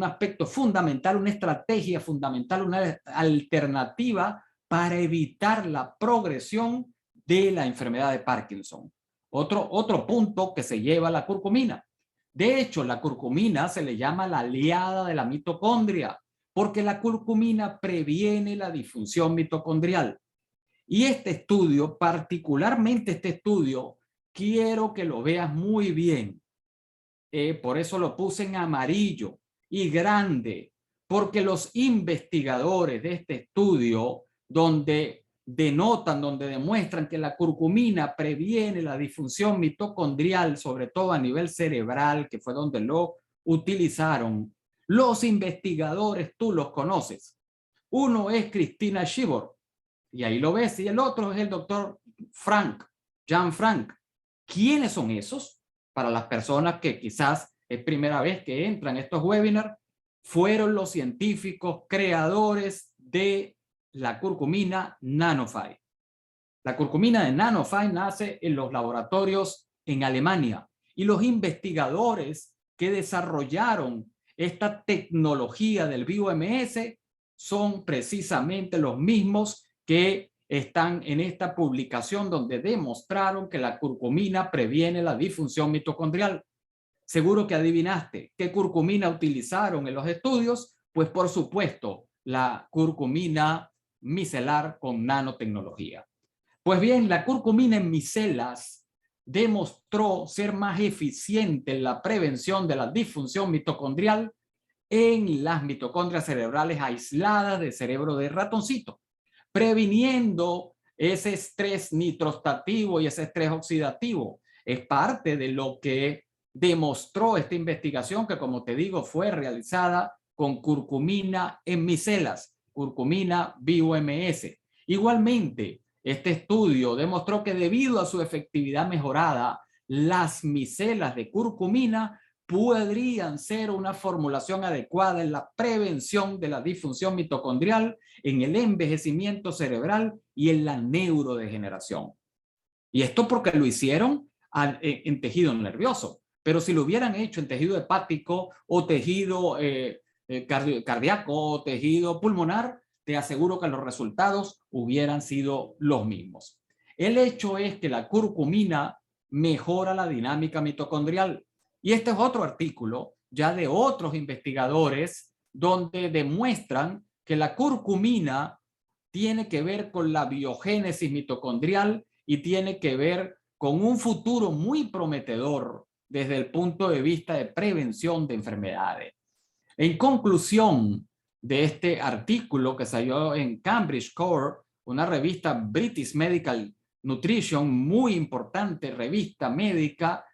Speaker 1: aspecto fundamental, una estrategia fundamental, una alternativa para evitar la progresión de la enfermedad de Parkinson. Otro punto que se lleva la curcumina. De hecho, la curcumina se le llama la aliada de la mitocondria, porque la curcumina previene la disfunción mitocondrial. Y este estudio, particularmente este estudio, quiero que lo veas muy bien. Por eso lo puse en amarillo y grande, porque los investigadores de este estudio, donde donde demuestran que la curcumina previene la disfunción mitocondrial, sobre todo a nivel cerebral, que fue donde lo utilizaron, los investigadores, tú los conoces. Uno es Cristina Shibor, y ahí lo ves, y el otro es el doctor Jan Frank. ¿Quiénes son esos? Para las personas que quizás es primera vez que entran a estos webinars, fueron los científicos creadores de la curcumina Nanophy. La curcumina de Nanophy nace en los laboratorios en Alemania y los investigadores que desarrollaron esta tecnología del BioMS son precisamente los mismos que están en esta publicación donde demostraron que la curcumina previene la disfunción mitocondrial. Seguro que adivinaste qué curcumina utilizaron en los estudios, pues por supuesto la curcumina micelar con nanotecnología. Pues bien, la curcumina en micelas demostró ser más eficiente en la prevención de la disfunción mitocondrial en las mitocondrias cerebrales aisladas del cerebro de ratoncito, previniendo ese estrés nitrostativo y ese estrés oxidativo. Es parte de lo que demostró esta investigación que, como te digo, fue realizada con curcumina en micelas, curcumina BioMS. Igualmente, este estudio demostró que debido a su efectividad mejorada, las micelas de curcumina podrían ser una formulación adecuada en la prevención de la disfunción mitocondrial, en el envejecimiento cerebral y en la neurodegeneración. Y esto porque lo hicieron en tejido nervioso, pero si lo hubieran hecho en tejido hepático o tejido cardíaco o tejido pulmonar, te aseguro que los resultados hubieran sido los mismos. El hecho es que la curcumina mejora la dinámica mitocondrial. Y este es otro artículo ya de otros investigadores donde demuestran que la curcumina tiene que ver con la biogénesis mitocondrial y tiene que ver con un futuro muy prometedor desde el punto de vista de prevención de enfermedades. En conclusión de este artículo que salió en Cambridge Core, una revista British Medical Nutrition, muy importante revista médica,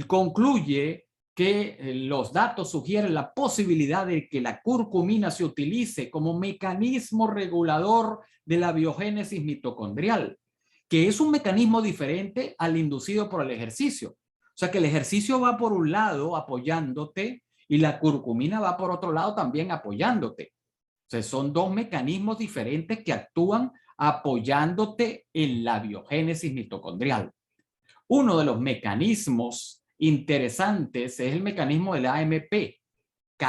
Speaker 1: concluye que los datos sugieren la posibilidad de que la curcumina se utilice como mecanismo regulador de la biogénesis mitocondrial, que es un mecanismo diferente al inducido por el ejercicio. O sea que el ejercicio va por un lado apoyándote y la curcumina va por otro lado también apoyándote. O sea, son dos mecanismos diferentes que actúan apoyándote en la biogénesis mitocondrial. Uno de los mecanismos interesantes es el mecanismo del AMPK.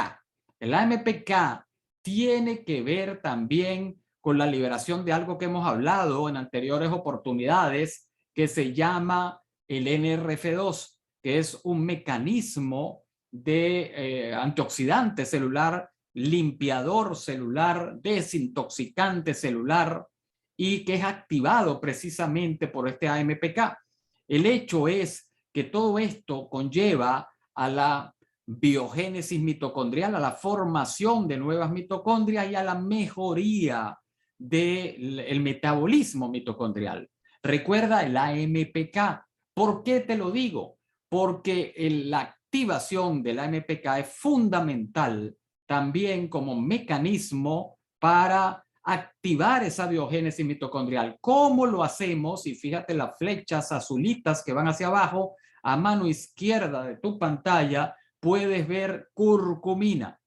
Speaker 1: El AMPK tiene que ver también con la liberación de algo que hemos hablado en anteriores oportunidades, que se llama el NRF2, que es un mecanismo de antioxidante celular, limpiador celular, desintoxicante celular, y que es activado precisamente por este AMPK. El hecho es que todo esto conlleva a la biogénesis mitocondrial, a la formación de nuevas mitocondrias y a la mejoría del metabolismo mitocondrial. Recuerda el AMPK. ¿Por qué te lo digo? Porque la activación del AMPK es fundamental también como mecanismo para activar esa biogénesis mitocondrial. ¿Cómo lo hacemos? Y fíjate las flechas azulitas que van hacia abajo, a mano izquierda de tu pantalla, puedes ver curcumina.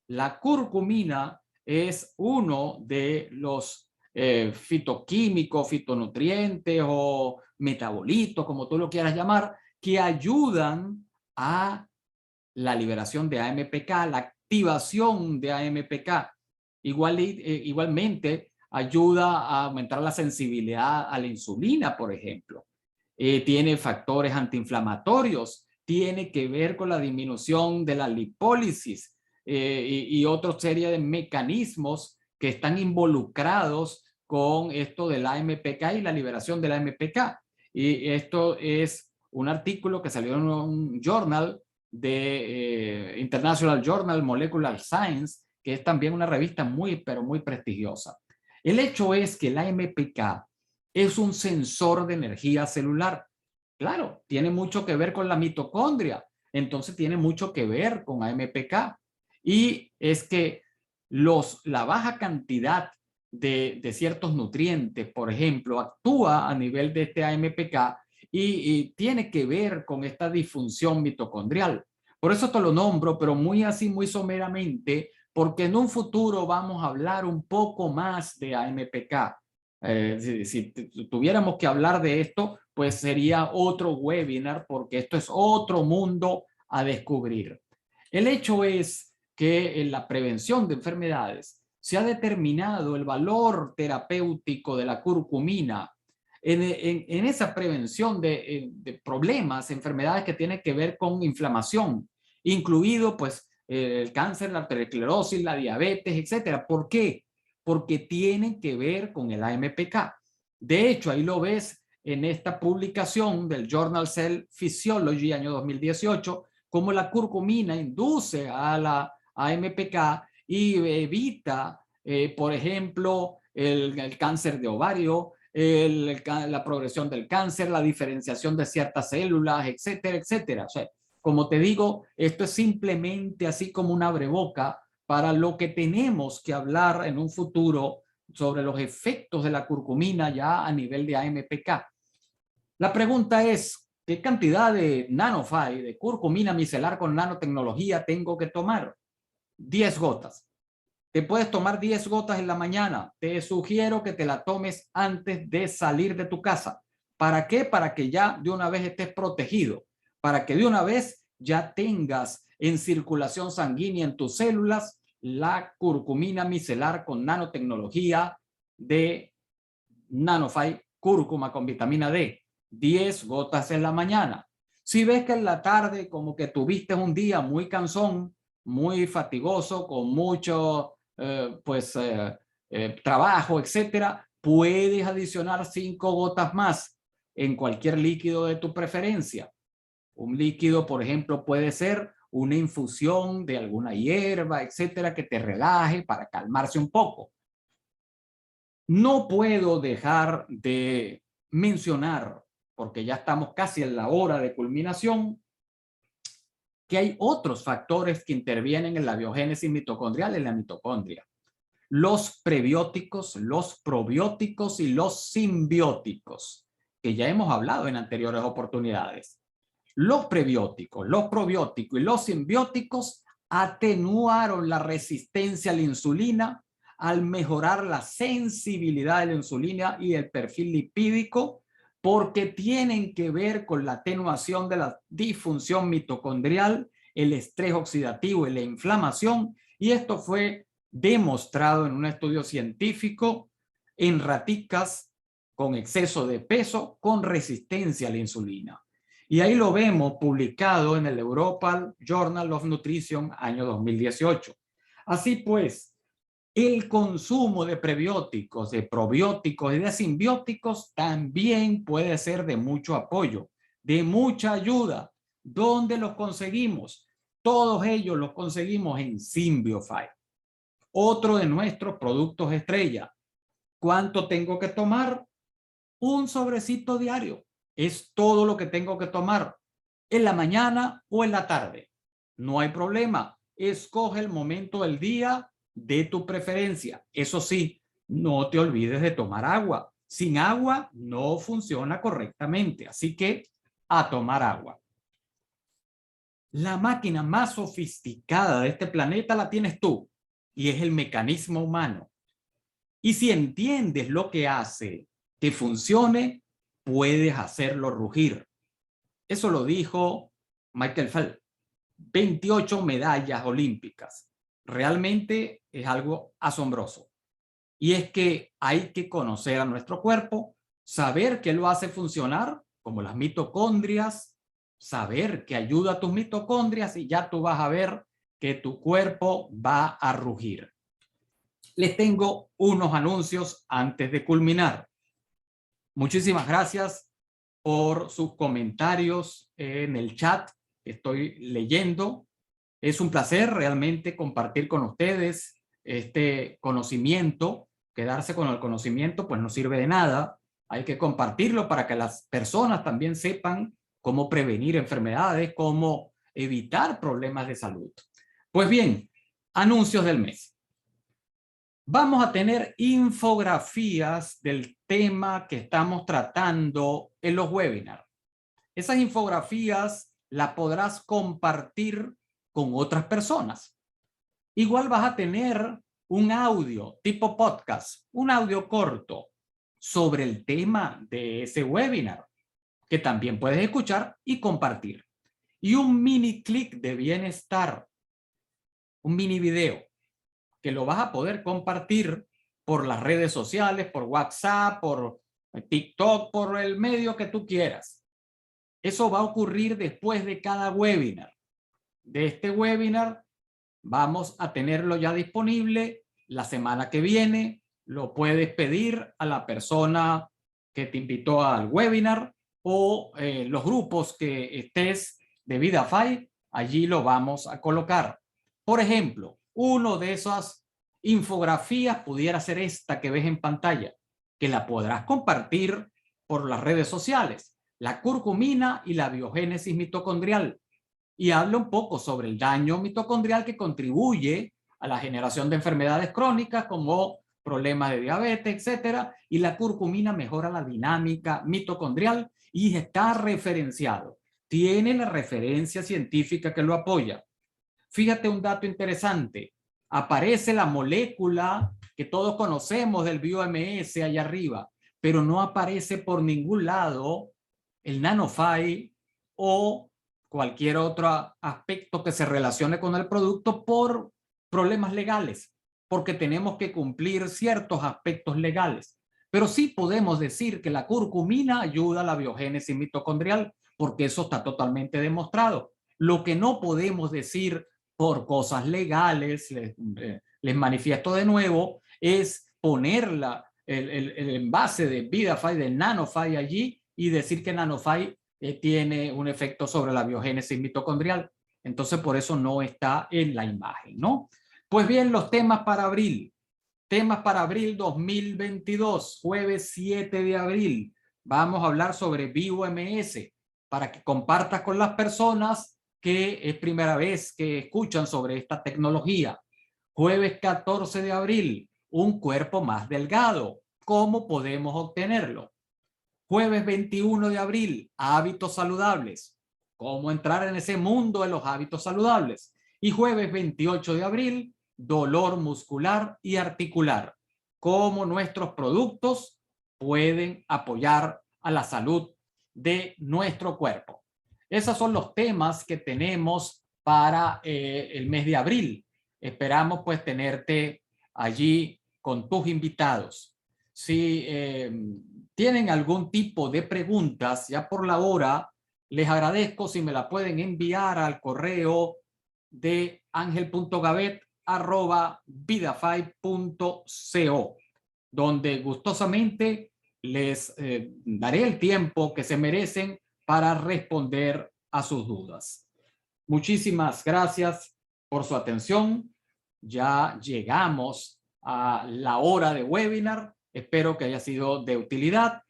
Speaker 1: La curcumina es uno de los fitoquímicos, fitonutrientes o metabolitos, como tú lo quieras llamar, que ayudan a la liberación de AMPK, la activación de AMPK. Igualmente ayuda a aumentar la sensibilidad a la insulina, por ejemplo. Tiene factores antiinflamatorios, tiene que ver con la disminución de la lipólisis, y otra serie de mecanismos que están involucrados con esto de la AMPK y la liberación de la AMPK. Y esto es un artículo que salió en un journal de International Journal Molecular Science, que es también una revista muy, pero muy prestigiosa. El hecho es que la AMPK es un sensor de energía celular. Claro, tiene mucho que ver con la mitocondria, entonces tiene mucho que ver con AMPK. Y es que la baja cantidad de ciertos nutrientes, por ejemplo, actúa a nivel de este AMPK y tiene que ver con esta disfunción mitocondrial. Por eso te lo nombro, pero muy así, muy someramente, porque en un futuro vamos a hablar un poco más de AMPK. Si tuviéramos que hablar de esto, pues sería otro webinar, porque esto es otro mundo a descubrir. El hecho es que en la prevención de enfermedades se ha determinado el valor terapéutico de la curcumina en esa prevención de problemas, enfermedades que tienen que ver con inflamación, incluido pues el cáncer, la arteriosclerosis, la diabetes, etcétera. ¿Por qué? Porque tienen que ver con el AMPK. De hecho, ahí lo ves en esta publicación del Journal Cell Physiology, año 2018, cómo la curcumina induce a la AMPK y evita, por ejemplo, el cáncer de ovario, la progresión del cáncer, la diferenciación de ciertas células, etcétera, etcétera. O sea, como te digo, esto es simplemente así como un abreboca para lo que tenemos que hablar en un futuro sobre los efectos de la curcumina ya a nivel de AMPK. La pregunta es, ¿qué cantidad de Nanophy, de curcumina micelar con nanotecnología tengo que tomar? 10 gotas. Te puedes tomar 10 gotas en la mañana. Te sugiero que te la tomes antes de salir de tu casa. ¿Para qué? Para que ya de una vez estés protegido. Para que de una vez ya tengas en circulación sanguínea en tus células la curcumina micelar con nanotecnología de Nanophy cúrcuma con vitamina D. 10 gotas en la mañana. Si ves que en la tarde como que tuviste un día muy cansón, muy fatigoso, con mucho trabajo, etcétera, puedes adicionar 5 gotas más en cualquier líquido de tu preferencia. Un líquido, por ejemplo, puede ser una infusión de alguna hierba, etcétera, que te relaje para calmarse un poco. No puedo dejar de mencionar, porque ya estamos casi en la hora de culminación, que hay otros factores que intervienen en la biogénesis mitocondrial en la mitocondria. Los prebióticos, los probióticos y los simbióticos, que ya hemos hablado en anteriores oportunidades. Los prebióticos, los probióticos y los simbióticos atenuaron la resistencia a la insulina al mejorar la sensibilidad de la insulina y el perfil lipídico, porque tienen que ver con la atenuación de la disfunción mitocondrial, el estrés oxidativo y la inflamación, y esto fue demostrado en un estudio científico en raticas con exceso de peso con resistencia a la insulina. Y ahí lo vemos publicado en el European Journal of Nutrition año 2018. Así pues, el consumo de prebióticos, de probióticos y de simbióticos también puede ser de mucho apoyo, de mucha ayuda. ¿Dónde los conseguimos? Todos ellos los conseguimos en Symbiofy, otro de nuestros productos estrella. ¿Cuánto tengo que tomar? Un sobrecito diario. Es todo lo que tengo que tomar en la mañana o en la tarde. No hay problema. Escoge el momento del día de tu preferencia. Eso sí, no te olvides de tomar agua. Sin agua no funciona correctamente. Así que a tomar agua. La máquina más sofisticada de este planeta la tienes tú y es el mecanismo humano. Y si entiendes lo que hace que funcione, puedes hacerlo rugir. Eso lo dijo Michael Phelps. 28 medallas olímpicas. Realmente es algo asombroso. Y es que hay que conocer a nuestro cuerpo, saber qué lo hace funcionar, como las mitocondrias, saber que ayuda a tus mitocondrias y ya tú vas a ver que tu cuerpo va a rugir. Les tengo unos anuncios antes de culminar. Muchísimas gracias por sus comentarios en el chat que estoy leyendo. Es un placer realmente compartir con ustedes este conocimiento. Quedarse con el conocimiento pues no sirve de nada. Hay que compartirlo para que las personas también sepan cómo prevenir enfermedades, cómo evitar problemas de salud. Pues bien, anuncios del mes. Vamos a tener infografías del tema que estamos tratando en los webinars. Esas infografías las podrás compartir con otras personas. Igual vas a tener un audio tipo podcast, un audio corto sobre el tema de ese webinar que también puedes escuchar y compartir. Y un mini clic de bienestar, un mini video que lo vas a poder compartir por las redes sociales, por WhatsApp, por TikTok, por el medio que tú quieras. Eso va a ocurrir después de cada webinar. De este webinar vamos a tenerlo ya disponible la semana que viene. Lo puedes pedir a la persona que te invitó al webinar o los grupos que estés de VidaFi, allí lo vamos a colocar. Por ejemplo, uno de esas infografías pudiera ser esta que ves en pantalla, que la podrás compartir por las redes sociales. La curcumina y la biogénesis mitocondrial. Y habla un poco sobre el daño mitocondrial que contribuye a la generación de enfermedades crónicas como problemas de diabetes, etcétera. Y la curcumina mejora la dinámica mitocondrial y está referenciado. Tiene la referencia científica que lo apoya. Fíjate un dato interesante. Aparece la molécula que todos conocemos del BioMS allá arriba, pero no aparece por ningún lado el NanoFi o cualquier otro aspecto que se relacione con el producto por problemas legales, porque tenemos que cumplir ciertos aspectos legales. Pero sí podemos decir que la curcumina ayuda a la biogénesis mitocondrial, porque eso está totalmente demostrado. Lo que no podemos decir por cosas legales, les manifiesto de nuevo, es poner el envase de VidaFi, de NanoFi allí y decir que NanoFi tiene un efecto sobre la biogénesis mitocondrial. Entonces, por eso no está en la imagen, ¿no? Pues bien, los temas para abril. Temas para abril 2022, jueves 7 de abril. Vamos a hablar sobre BioMS para que compartas con las personas que es primera vez que escuchan sobre esta tecnología. Jueves 14 de abril, un cuerpo más delgado. ¿Cómo podemos obtenerlo? Jueves 21 de abril, hábitos saludables. ¿Cómo entrar en ese mundo de los hábitos saludables? Y jueves 28 de abril, dolor muscular y articular. Cómo nuestros productos pueden apoyar a la salud de nuestro cuerpo. Esos son los temas que tenemos para el mes de abril. Esperamos pues tenerte allí con tus invitados. Si tienen algún tipo de preguntas, ya por la hora, les agradezco si me la pueden enviar al correo de angel.gavet@vidafi.co, donde gustosamente les daré el tiempo que se merecen para responder a sus dudas. Muchísimas gracias por su atención. Ya llegamos a la hora de webinar. Espero que haya sido de utilidad.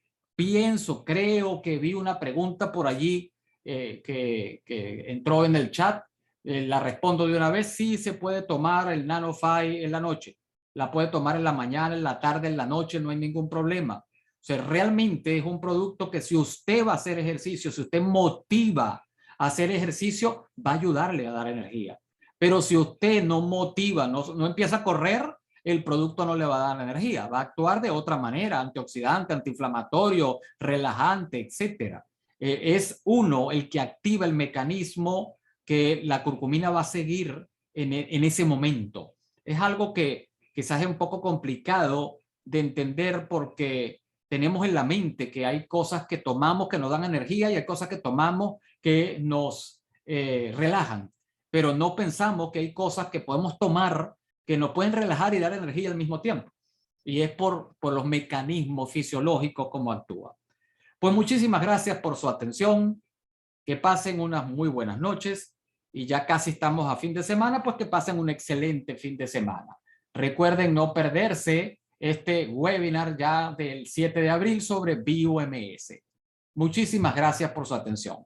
Speaker 1: Creo que vi una pregunta por allí que entró en el chat. La respondo de una vez. Sí se puede tomar el NanoFi en la noche. La puede tomar en la mañana, en la tarde, en la noche, no hay ningún problema. O sea, realmente es un producto que si usted va a hacer ejercicio, si usted motiva a hacer ejercicio, va a ayudarle a dar energía. Pero si usted no motiva, no empieza a correr, el producto no le va a dar energía. Va a actuar de otra manera, antioxidante, antiinflamatorio, relajante, etcétera. Es uno el que activa el mecanismo que la curcumina va a seguir en ese momento. Es algo que quizás es un poco complicado de entender porque tenemos en la mente que hay cosas que tomamos que nos dan energía y hay cosas que tomamos que nos relajan. pero no pensamos que hay cosas que podemos tomar que nos pueden relajar y dar energía al mismo tiempo. Y es por los mecanismos fisiológicos como actúa. Pues muchísimas gracias por su atención. Que pasen unas muy buenas noches y ya casi estamos a fin de semana, pues que pasen un excelente fin de semana. Recuerden no perderse este webinar ya del 7 de abril sobre BioMS. Muchísimas gracias por su atención.